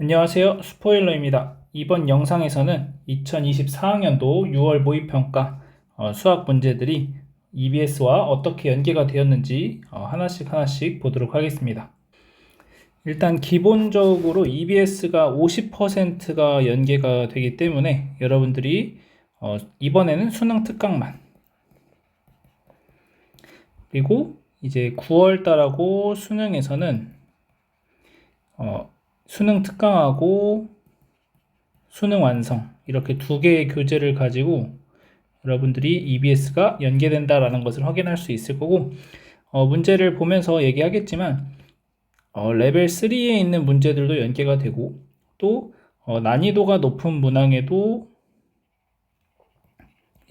안녕하세요. 스포일러입니다. 이번 영상에서는 2024학년도 6월 모의평가 수학 문제들이 EBS와 어떻게 연계가 되었는지 하나씩 보도록 하겠습니다. 일단 기본적으로 EBS가 50%가 연계가 되기 때문에 여러분들이 이번에는 수능 특강만, 그리고 이제 9월달하고 수능에서는 수능 특강하고 수능 완성, 이렇게 두 개의 교재를 가지고 여러분들이 EBS가 연계된다라는 것을 확인할 수 있을 거고, 문제를 보면서 얘기하겠지만 레벨 3에 있는 문제들도 연계가 되고, 또 난이도가 높은 문항에도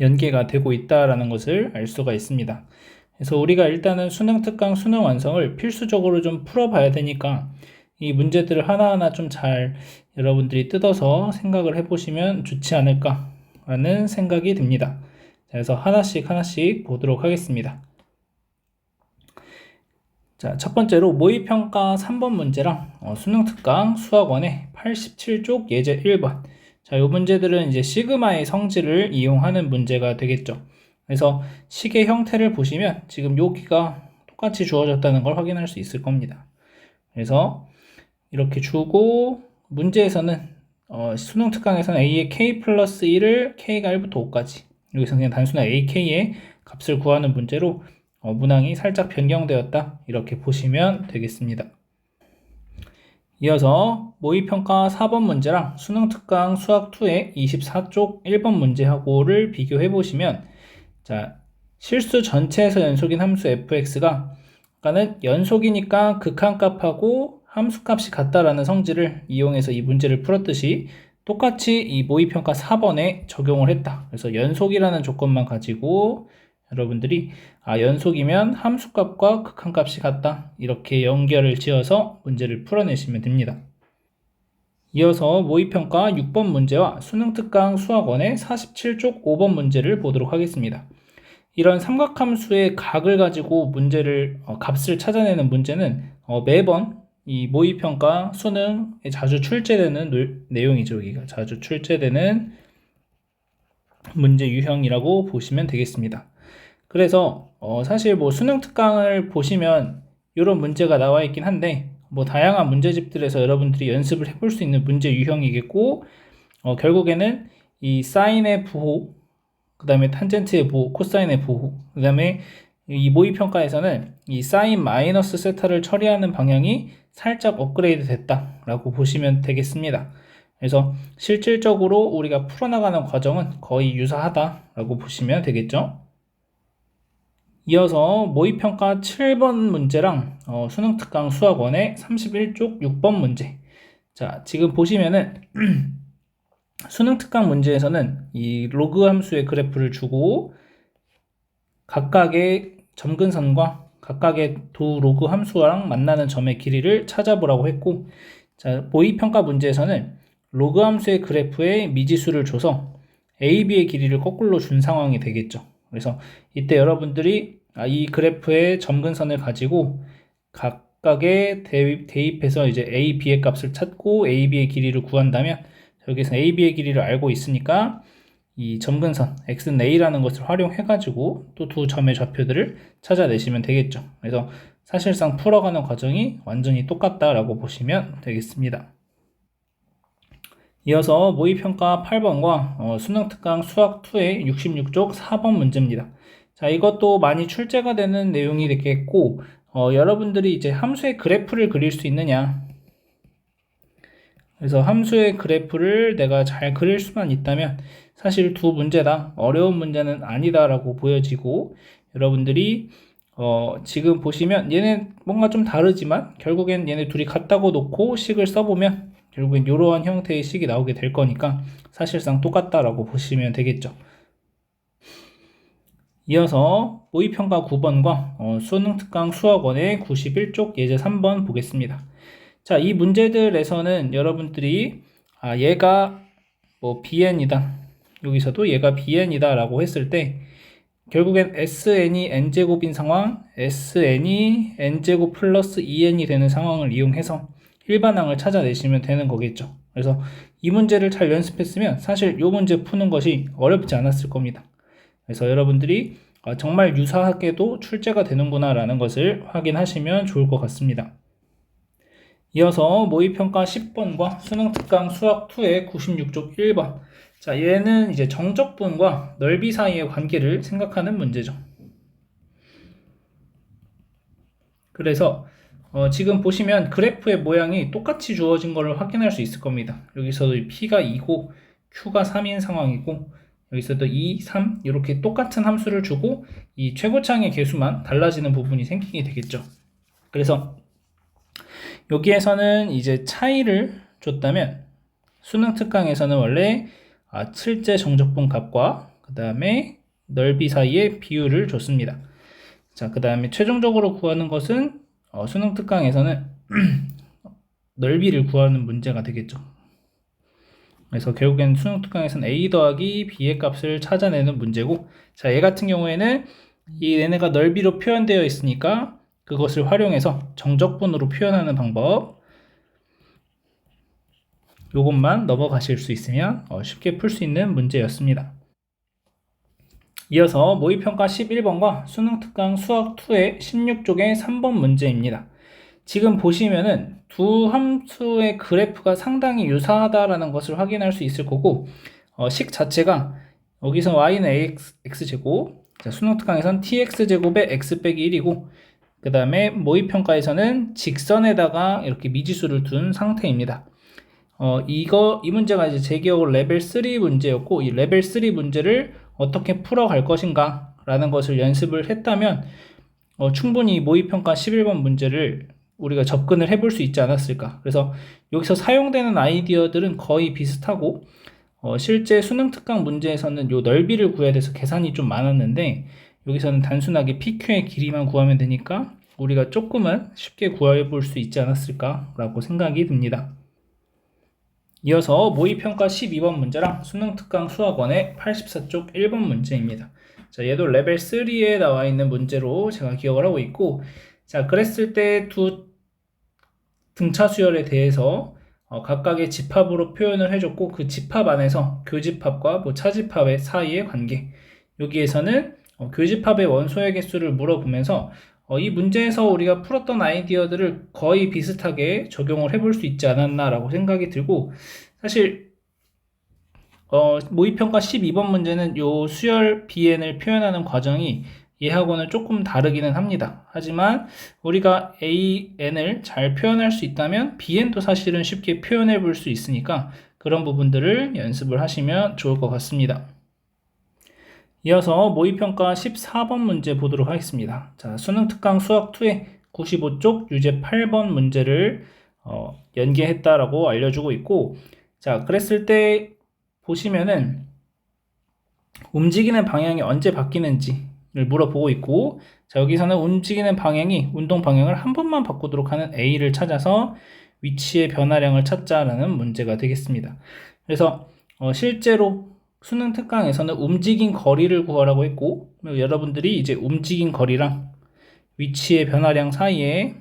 연계가 되고 있다라는 것을 알 수가 있습니다. 그래서 우리가 일단은 수능 특강, 수능 완성을 필수적으로 좀 풀어봐야 되니까 이 문제들을 하나하나 좀 잘 여러분들이 뜯어서 생각을 해보시면 좋지 않을까라는 생각이 듭니다. 그래서 하나씩 보도록 하겠습니다. 자, 첫 번째로 모의평가 3번 문제랑 수능특강 수학원의 87쪽 예제 1번. 자, 이 문제들은 이제 시그마의 성질을 이용하는 문제가 되겠죠. 그래서 식의 형태를 보시면 지금 여기가 똑같이 주어졌다는 걸 확인할 수 있을 겁니다. 그래서 이렇게 주고, 문제에서는 수능 특강에서는 a의 k 플러스 1을 k가 1부터 5까지, 여기서 그냥 단순한 ak의 값을 구하는 문제로 문항이 살짝 변경되었다, 이렇게 보시면 되겠습니다. 이어서 모의평가 4번 문제랑 수능 특강 수학2의 24쪽 1번 문제하고를 비교해 보시면, 자, 실수 전체에서 연속인 함수 fx가, 아까는 연속이니까 극한값하고 함수값이 같다라는 성질을 이용해서 이 문제를 풀었듯이 똑같이 이 모의평가 4번에 적용을 했다. 그래서 연속이라는 조건만 가지고 여러분들이 연속이면 함수값과 극한값이 같다, 이렇게 연결을 지어서 문제를 풀어내시면 됩니다. 이어서 모의평가 6번 문제와 수능특강 수학원의 47쪽 5번 문제를 보도록 하겠습니다. 이런 삼각함수의 각을 가지고 문제를 값을 찾아내는 문제는 매번 이 모의평가 수능에 자주 출제되는 내용이죠. 여기가 자주 출제되는 문제 유형이라고 보시면 되겠습니다. 그래서 사실 뭐 수능 특강을 보시면 이런 문제가 나와 있긴 한데, 뭐 다양한 문제집들에서 여러분들이 연습을 해볼 수 있는 문제 유형이겠고, 결국에는 이 사인의 부호, 그 다음에 탄젠트의 부호, 코사인의 부호, 그 다음에 이 모의평가에서는 이 사인 마이너스 세타를 처리하는 방향이 살짝 업그레이드 됐다라고 보시면 되겠습니다. 그래서 실질적으로 우리가 풀어나가는 과정은 거의 유사하다라고 보시면 되겠죠. 이어서 모의평가 7번 문제랑 수능특강 수학원의 31쪽 6번 문제. 자, 지금 보시면은 수능특강 문제에서는 이 로그 함수의 그래프를 주고 각각의 점근선과 각각의 두 로그 함수랑 만나는 점의 길이를 찾아보라고 했고, 자, 모의평가 문제에서는 로그 함수의 그래프에 미지수를 줘서 a, b의 길이를 거꾸로 준 상황이 되겠죠. 그래서 이때 여러분들이 이 그래프의 점근선을 가지고 각각의 대입해서 이제 a, b의 값을 찾고 a, b의 길이를 구한다면, 여기서 a, b의 길이를 알고 있으니까 이 점근선 x는 a라는 것을 활용해 가지고 또 두 점의 좌표들을 찾아내시면 되겠죠. 그래서 사실상 풀어가는 과정이 완전히 똑같다라고 보시면 되겠습니다. 이어서 모의평가 8번과 수능특강 수학2의 66쪽 4번 문제입니다. 자, 이것도 많이 출제가 되는 내용이 되겠고, 여러분들이 이제 함수의 그래프를 그릴 수 있느냐, 그래서 함수의 그래프를 내가 잘 그릴 수만 있다면 사실 두 문제 다 어려운 문제는 아니다라고 보여지고, 여러분들이 지금 보시면 얘네 뭔가 좀 다르지만 결국엔 얘네 둘이 같다고 놓고 식을 써보면 결국엔 이러한 형태의 식이 나오게 될 거니까 사실상 똑같다라고 보시면 되겠죠. 이어서 모의평가 9번과 수능특강 수학원의 91쪽 예제 3번 보겠습니다. 자, 이 문제들에서는 여러분들이 얘가 뭐 bn이다, 여기서도 얘가 bn이다 라고 했을 때 결국엔 sn이 n제곱인 상황, sn이 n제곱 플러스 2n이 되는 상황을 이용해서 일반항을 찾아내시면 되는 거겠죠. 그래서 이 문제를 잘 연습했으면 사실 이 문제 푸는 것이 어렵지 않았을 겁니다. 그래서 여러분들이 정말 유사하게도 출제가 되는구나 라는 것을 확인하시면 좋을 것 같습니다. 이어서 모의평가 10번과 수능특강 수학2의 96쪽 1번. 자, 얘는 이제 정적분과 넓이 사이의 관계를 생각하는 문제죠. 그래서 지금 보시면 그래프의 모양이 똑같이 주어진 것을 확인할 수 있을 겁니다. 여기서도 P가 2고 Q가 3인 상황이고 여기서도 2, 3 이렇게 똑같은 함수를 주고 이 최고차항의 개수만 달라지는 부분이 생기게 되겠죠. 그래서 여기에서는 이제 차이를 줬다면 수능 특강에서는 원래 실제 정적분 값과 그 다음에 넓이 사이의 비율을 줬습니다. 자, 그 다음에 최종적으로 구하는 것은 수능 특강에서는 넓이를 구하는 문제가 되겠죠. 그래서 결국엔 수능 특강에서는 a 더하기 b의 값을 찾아내는 문제고, 자, 얘 같은 경우에는 이 얘네가 넓이로 표현되어 있으니까 그것을 활용해서 정적분으로 표현하는 방법, 요것만 넘어가실 수 있으면 쉽게 풀 수 있는 문제였습니다. 이어서 모의평가 11번과 수능특강 수학2의 16쪽의 3번 문제입니다. 지금 보시면은 두 함수의 그래프가 상당히 유사하다라는 것을 확인할 수 있을 거고, 식 자체가 여기서 y는 x제곱, 수능특강에서는 tx제곱의 x 빼기 1이고, 그 다음에 모의평가에서는 직선에다가 이렇게 미지수를 둔 상태입니다. 이 문제가 이제 제 기억으로 레벨 3 문제였고, 이 레벨 3 문제를 어떻게 풀어갈 것인가 라는 것을 연습을 했다면 충분히 모의평가 11번 문제를 우리가 접근을 해볼 수 있지 않았을까. 그래서 여기서 사용되는 아이디어들은 거의 비슷하고 실제 수능특강 문제에서는 요 넓이를 구해야 돼서 계산이 좀 많았는데 여기서는 단순하게 PQ의 길이만 구하면 되니까 우리가 조금은 쉽게 구해볼 수 있지 않았을까 라고 생각이 듭니다. 이어서 모의평가 12번 문제랑 수능특강 수학원의 84쪽 1번 문제입니다. 자, 얘도 레벨 3에 나와 있는 문제로 제가 기억을 하고 있고, 자, 그랬을 때 두 등차 수열에 대해서 각각의 집합으로 표현을 해줬고, 그 집합 안에서 교집합과 차집합의 사이의 관계, 여기에서는 교집합의 원소의 개수를 물어보면서 이 문제에서 우리가 풀었던 아이디어들을 거의 비슷하게 적용을 해볼 수 있지 않았나 라고 생각이 들고, 사실 모의평가 12번 문제는 요 수열 bn을 표현하는 과정이 얘하고는 조금 다르기는 합니다. 하지만 우리가 an을 잘 표현할 수 있다면 bn도 사실은 쉽게 표현해 볼 수 있으니까 그런 부분들을 연습을 하시면 좋을 것 같습니다. 이어서 모의평가 14번 문제 보도록 하겠습니다. 자, 수능특강 수학2의 95쪽 유제 8번 문제를 연계했다라고 알려주고 있고, 자, 그랬을 때 보시면은 움직이는 방향이 언제 바뀌는지를 물어보고 있고, 자, 여기서는 움직이는 방향이 운동 방향을 한 번만 바꾸도록 하는 A를 찾아서 위치의 변화량을 찾자라는 문제가 되겠습니다. 그래서 실제로 수능 특강에서는 움직인 거리를 구하라고 했고, 여러분들이 이제 움직인 거리랑 위치의 변화량 사이에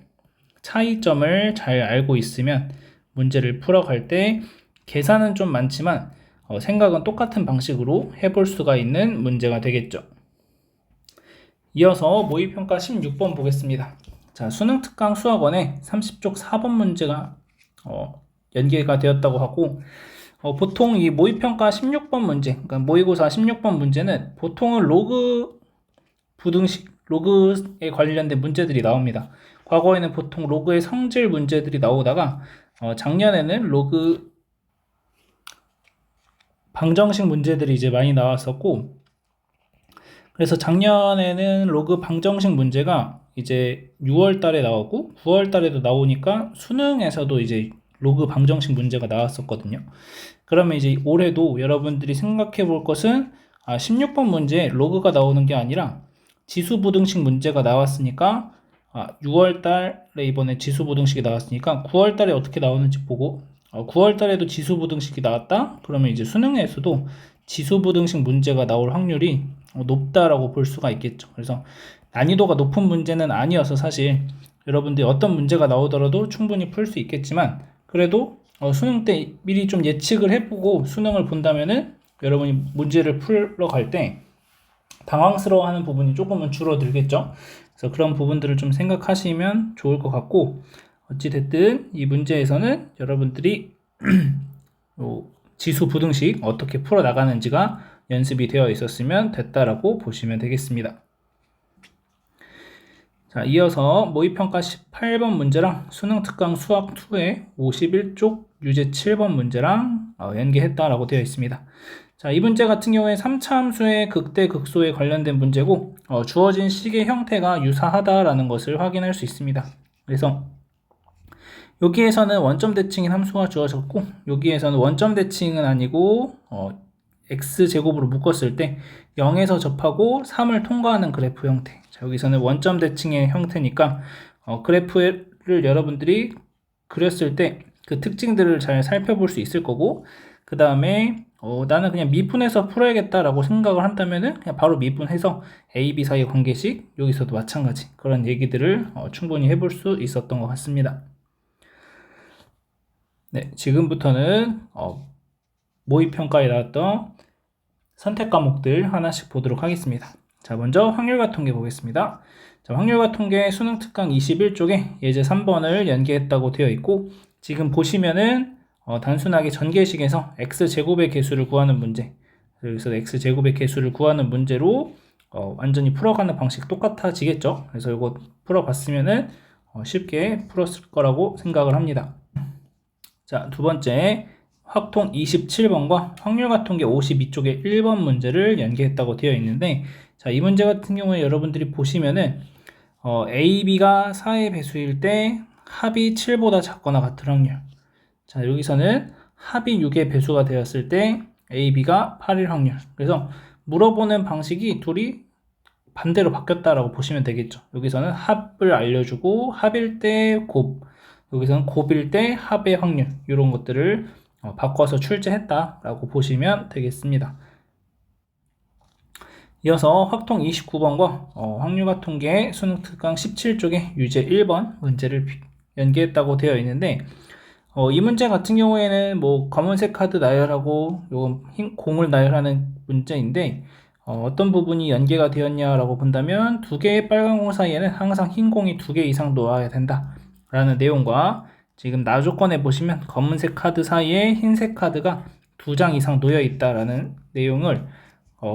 차이점을 잘 알고 있으면 문제를 풀어갈 때 계산은 좀 많지만 생각은 똑같은 방식으로 해볼 수가 있는 문제가 되겠죠. 이어서 모의평가 16번 보겠습니다. 자, 수능특강 수학원의 30쪽 4번 문제가 연계가 되었다고 하고, 보통 이 모의평가 16번 문제, 그러니까 모의고사 16번 문제는 보통은 로그 부등식, 로그에 관련된 문제들이 나옵니다. 과거에는 보통 로그의 성질 문제들이 나오다가 작년에는 로그 방정식 문제들이 이제 많이 나왔었고, 그래서 작년에는 로그 방정식 문제가 이제 6월 달에 나오고 9월 달에도 나오니까 수능에서도 이제 로그 방정식 문제가 나왔었거든요. 그러면 이제 올해도 여러분들이 생각해 볼 것은 16번 문제에 로그가 나오는 게 아니라 지수부등식 문제가 나왔으니까 6월 달에 이번에 지수부등식이 나왔으니까 9월 달에 어떻게 나오는지 보고 9월 달에도 지수부등식이 나왔다? 그러면 이제 수능에서도 지수부등식 문제가 나올 확률이 높다라고 볼 수가 있겠죠. 그래서 난이도가 높은 문제는 아니어서 사실 여러분들이 어떤 문제가 나오더라도 충분히 풀 수 있겠지만, 그래도 수능 때 미리 좀 예측을 해보고 수능을 본다면은 여러분이 문제를 풀러 갈 때 당황스러워하는 부분이 조금은 줄어들겠죠. 그래서 그런 부분들을 좀 생각하시면 좋을 것 같고, 어찌됐든 이 문제에서는 여러분들이 지수 부등식 어떻게 풀어 나가는지가 연습이 되어 있었으면 됐다라고 보시면 되겠습니다. 자, 이어서 모의평가 18번 문제랑 수능 특강 수학 2의 51쪽 유제 7번 문제랑 연계했다라고 되어 있습니다. 자, 이 문제 같은 경우에 3차 함수의 극대 극소에 관련된 문제고, 주어진 식의 형태가 유사하다라는 것을 확인할 수 있습니다. 그래서 여기에서는 원점 대칭인 함수가 주어졌고, 여기에서는 원점 대칭은 아니고 x제곱으로 묶었을 때 0에서 접하고 3을 통과하는 그래프 형태. 자, 여기서는 원점 대칭의 형태니까 그래프를 여러분들이 그렸을 때 그 특징들을 잘 살펴볼 수 있을 거고, 그 다음에 나는 그냥 미분해서 풀어야겠다라고 생각을 한다면은 그냥 바로 미분해서 A, B 사이의 관계식, 여기서도 마찬가지 그런 얘기들을 충분히 해볼 수 있었던 것 같습니다. 네, 지금부터는 모의평가에 나왔던 선택 과목들 하나씩 보도록 하겠습니다. 자, 먼저 확률과 통계 보겠습니다. 자, 확률과 통계 수능 특강 21쪽에 예제 3번을 연계했다고 되어 있고, 지금 보시면은 단순하게 전개식에서 x제곱의 개수를 구하는 문제, 여기서 x제곱의 개수를 구하는 문제로 완전히 풀어가는 방식 똑같아지겠죠. 그래서 이거 풀어봤으면은 쉽게 풀었을 거라고 생각을 합니다. 자, 두 번째 확통 27번과 확률과 통계 52쪽의 1번 문제를 연계했다고 되어 있는데, 자, 이 문제 같은 경우에 여러분들이 보시면은 A, B가 4의 배수일 때 합이 7보다 작거나 같을 확률. 자, 여기서는 합이 6의 배수가 되었을 때 A, B가 8일 확률. 그래서 물어보는 방식이 둘이 반대로 바뀌었다라고 보시면 되겠죠. 여기서는 합을 알려주고 합일 때 곱, 여기서는 곱일 때 합의 확률, 이런 것들을 바꿔서 출제했다라고 보시면 되겠습니다. 이어서 확통 29번과 확률과 통계 수능 특강 17쪽에 유제 1번 문제를 연계했다고 되어 있는데, 이 문제 같은 경우에는 뭐 검은색 카드 나열하고 요건 흰 공을 나열하는 문제인데, 어떤 부분이 연계가 되었냐라고 본다면 두 개의 빨간 공 사이에는 항상 흰 공이 2개 이상 놓아야 된다 라는 내용과, 지금 나조건에 보시면 검은색 카드 사이에 흰색 카드가 2장 이상 놓여 있다라는 내용을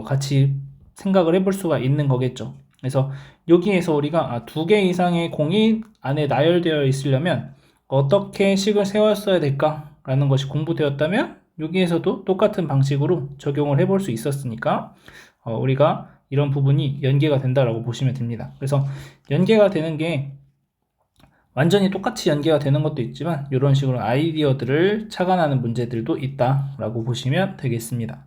같이 생각을 해볼 수가 있는 거겠죠. 그래서 여기에서 우리가 2개 이상의 공이 안에 나열되어 있으려면 어떻게 식을 세웠어야 될까 라는 것이 공부되었다면 여기에서도 똑같은 방식으로 적용을 해볼 수 있었으니까 우리가 이런 부분이 연계가 된다라고 보시면 됩니다. 그래서 연계가 되는 게 완전히 똑같이 연계가 되는 것도 있지만 이런 식으로 아이디어들을 착안하는 문제들도 있다라고 보시면 되겠습니다.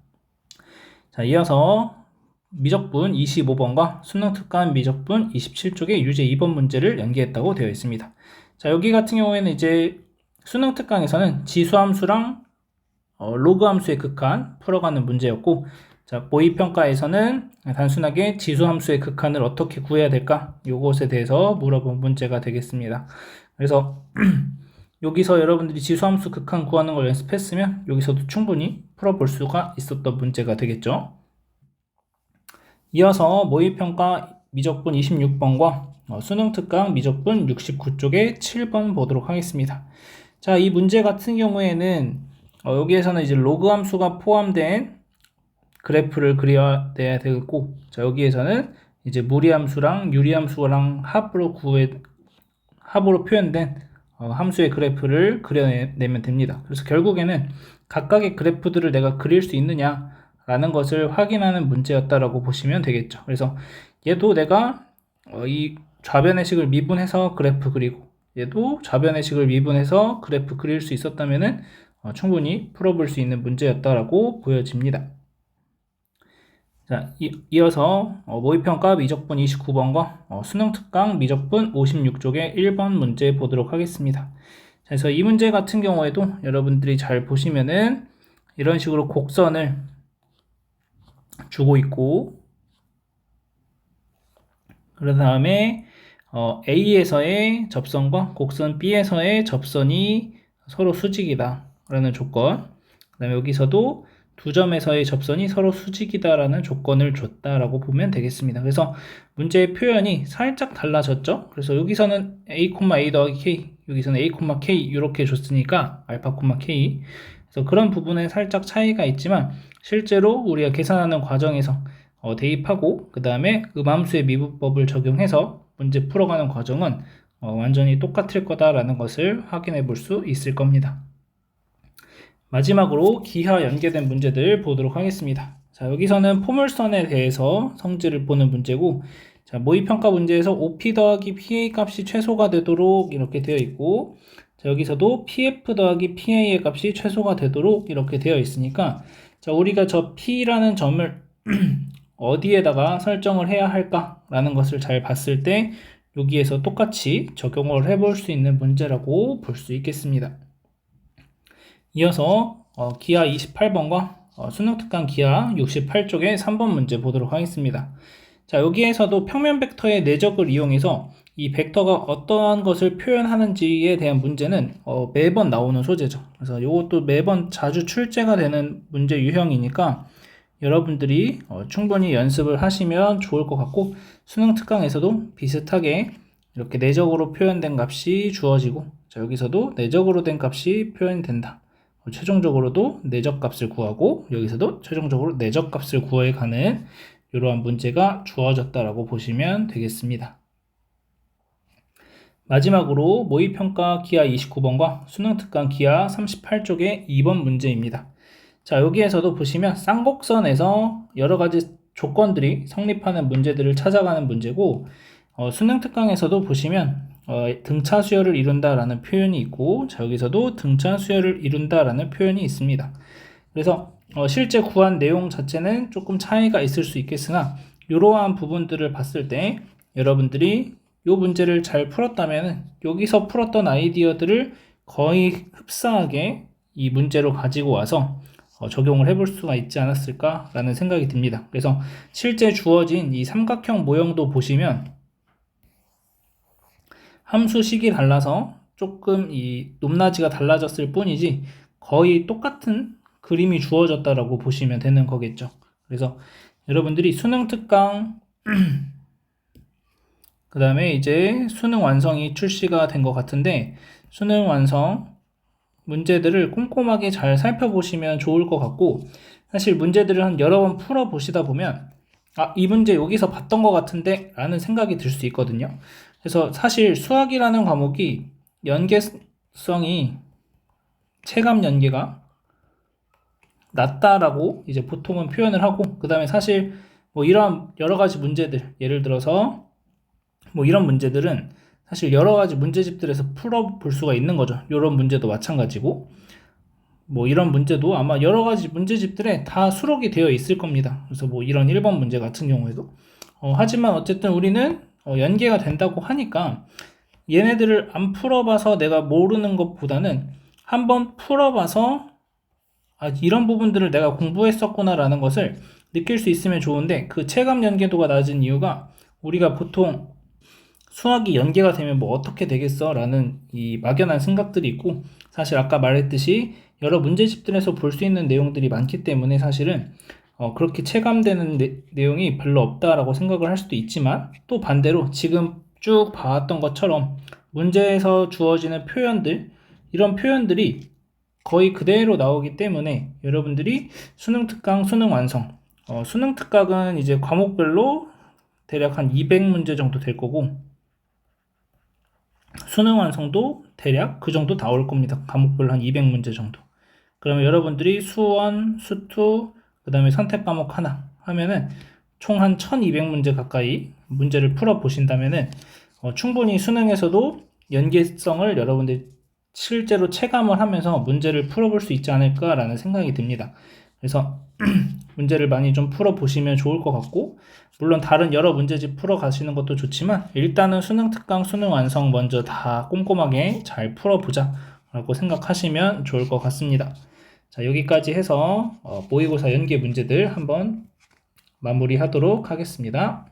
자, 이어서 미적분 25번과 수능 특강 미적분 27쪽의 유제 2번 문제를 연계했다고 되어 있습니다. 자, 여기 같은 경우에는 이제 수능 특강에서는 지수함수랑 로그함수의 극한 풀어가는 문제였고, 자, 모의평가에서는 단순하게 지수함수의 극한을 어떻게 구해야 될까? 이것에 대해서 물어본 문제가 되겠습니다. 그래서 여기서 여러분들이 지수함수 극한 구하는 걸 연습했으면 여기서도 충분히 풀어볼 수가 있었던 문제가 되겠죠. 이어서 모의평가 미적분 26번과 수능 특강 미적분 69쪽에 7번 보도록 하겠습니다. 자, 이 문제 같은 경우에는 여기에서는 이제 로그 함수가 포함된 그래프를 그려야 되고, 자, 여기에서는 이제 무리함수랑 유리함수랑 합으로 표현된 함수의 그래프를 그려내면 됩니다. 그래서 결국에는 각각의 그래프들을 내가 그릴 수 있느냐라는 것을 확인하는 문제였다라고 보시면 되겠죠. 그래서 얘도 내가 이 좌변의 식을 미분해서 그래프 그리고 얘도 좌변의 식을 미분해서 그래프 그릴 수 있었다면은 충분히 풀어볼 수 있는 문제였다라고 보여집니다. 자, 이어서 모의평가 미적분 29번과 수능 특강 미적분 56쪽의 1번 문제 보도록 하겠습니다. 자, 그래서 이 문제 같은 경우에도 여러분들이 잘 보시면은 이런 식으로 곡선을 주고 있고, 그 다음에 A에서의 접선과 곡선 B에서의 접선이 서로 수직이다 라는 조건, 그 다음에 여기서도 두 점에서의 접선이 서로 수직이다 라는 조건을 줬다라고 보면 되겠습니다. 그래서 문제의 표현이 살짝 달라졌죠. 그래서 여기서는 A, A 더하기 K, 여기서는 A, K 이렇게 줬으니까 알파, K. 그래서 그런 부분에 살짝 차이가 있지만 실제로 우리가 계산하는 과정에서 대입하고 그 다음에 음함수의 미분법을 적용해서 문제 풀어가는 과정은 완전히 똑같을 거다라는 것을 확인해 볼 수 있을 겁니다. 마지막으로 기하 연계된 문제들 보도록 하겠습니다. 자, 여기서는 포물선에 대해서 성질을 보는 문제고, 자, 모의평가 문제에서 OP 더하기 PA 값이 최소가 되도록 이렇게 되어 있고, 자, 여기서도 PF 더하기 PA의 값이 최소가 되도록 이렇게 되어 있으니까, 자, 우리가 저 P라는 점을 어디에다가 설정을 해야 할까라는 것을 잘 봤을 때 여기에서 똑같이 적용을 해볼 수 있는 문제라고 볼 수 있겠습니다. 이어서 기하 28번과 수능특강 기하 68쪽의 3번 문제 보도록 하겠습니다. 자, 여기에서도 평면 벡터의 내적을 이용해서 이 벡터가 어떠한 것을 표현하는지에 대한 문제는 매번 나오는 소재죠. 그래서 이것도 매번 자주 출제가 되는 문제 유형이니까 여러분들이 충분히 연습을 하시면 좋을 것 같고, 수능 특강에서도 비슷하게 이렇게 내적으로 표현된 값이 주어지고, 자, 여기서도 내적으로 된 값이 표현된다. 최종적으로도 내적 값을 구하고, 여기서도 최종적으로 내적 값을 구해 가는 이러한 문제가 주어졌다라고 보시면 되겠습니다. 마지막으로 모의평가 기하 29번과 수능 특강 기하 38쪽의 2번 문제입니다. 자, 여기에서도 보시면 쌍곡선에서 여러 가지 조건들이 성립하는 문제들을 찾아가는 문제고, 수능 특강에서도 보시면 등차 수열을 이룬다라는 표현이 있고, 자, 여기서도 등차 수열을 이룬다라는 표현이 있습니다. 그래서 실제 구한 내용 자체는 조금 차이가 있을 수 있겠으나 이러한 부분들을 봤을 때 여러분들이 이 문제를 잘 풀었다면 여기서 풀었던 아이디어들을 거의 흡사하게 이 문제로 가지고 와서 적용을 해볼 수가 있지 않았을까라는 생각이 듭니다. 그래서 실제 주어진 이 삼각형 모형도 보시면 함수식이 달라서 조금 이 높낮이가 달라졌을 뿐이지 거의 똑같은 그림이 주어졌다라고 보시면 되는 거겠죠. 그래서 여러분들이 수능 특강 그 다음에 이제 수능 완성이 출시가 된 것 같은데, 수능 완성 문제들을 꼼꼼하게 잘 살펴보시면 좋을 것 같고, 사실 문제들을 한 여러 번 풀어보시다 보면 이 문제 여기서 봤던 것 같은데 라는 생각이 들 수 있거든요. 그래서 사실 수학이라는 과목이 연계성이 체감 연계가 낮다라고 이제 보통은 표현을 하고, 그 다음에 사실 뭐 이런 여러 가지 문제들, 예를 들어서 뭐 이런 문제들은 사실 여러 가지 문제집들에서 풀어볼 수가 있는 거죠. 이런 문제도 마찬가지고, 뭐 이런 문제도 아마 여러 가지 문제집들에 다 수록이 되어 있을 겁니다. 그래서 뭐 이런 1번 문제 같은 경우에도 하지만 어쨌든 우리는 연계가 된다고 하니까 얘네들을 안 풀어봐서 내가 모르는 것보다는 한번 풀어봐서 이런 부분들을 내가 공부했었구나 라는 것을 느낄 수 있으면 좋은데, 그 체감 연계도가 낮은 이유가 우리가 보통 수학이 연계가 되면 뭐 어떻게 되겠어 라는 이 막연한 생각들이 있고, 사실 아까 말했듯이 여러 문제집들에서 볼 수 있는 내용들이 많기 때문에 사실은 그렇게 체감되는 내용이 별로 없다라고 생각을 할 수도 있지만, 또 반대로 지금 쭉 봐왔던 것처럼 문제에서 주어지는 표현들, 이런 표현들이 거의 그대로 나오기 때문에 여러분들이 수능 특강, 수능 완성, 수능 특강은 이제 과목별로 대략 한 200문제 정도 될 거고, 수능 완성도 대략 그 정도 나올 겁니다. 과목별로 한 200문제 정도. 그러면 여러분들이 수원, 수투, 그 다음에 선택 과목 하나 하면은 총 한 1200문제 가까이 문제를 풀어 보신다면은 충분히 수능에서도 연계성을 여러분들이 실제로 체감을 하면서 문제를 풀어볼 수 있지 않을까라는 생각이 듭니다. 그래서 문제를 많이 좀 풀어보시면 좋을 것 같고, 물론 다른 여러 문제집 풀어가시는 것도 좋지만 일단은 수능 특강, 수능 완성 먼저 다 꼼꼼하게 잘 풀어보자 라고 생각하시면 좋을 것 같습니다. 자, 여기까지 해서 모의고사 연계 문제들 한번 마무리하도록 하겠습니다.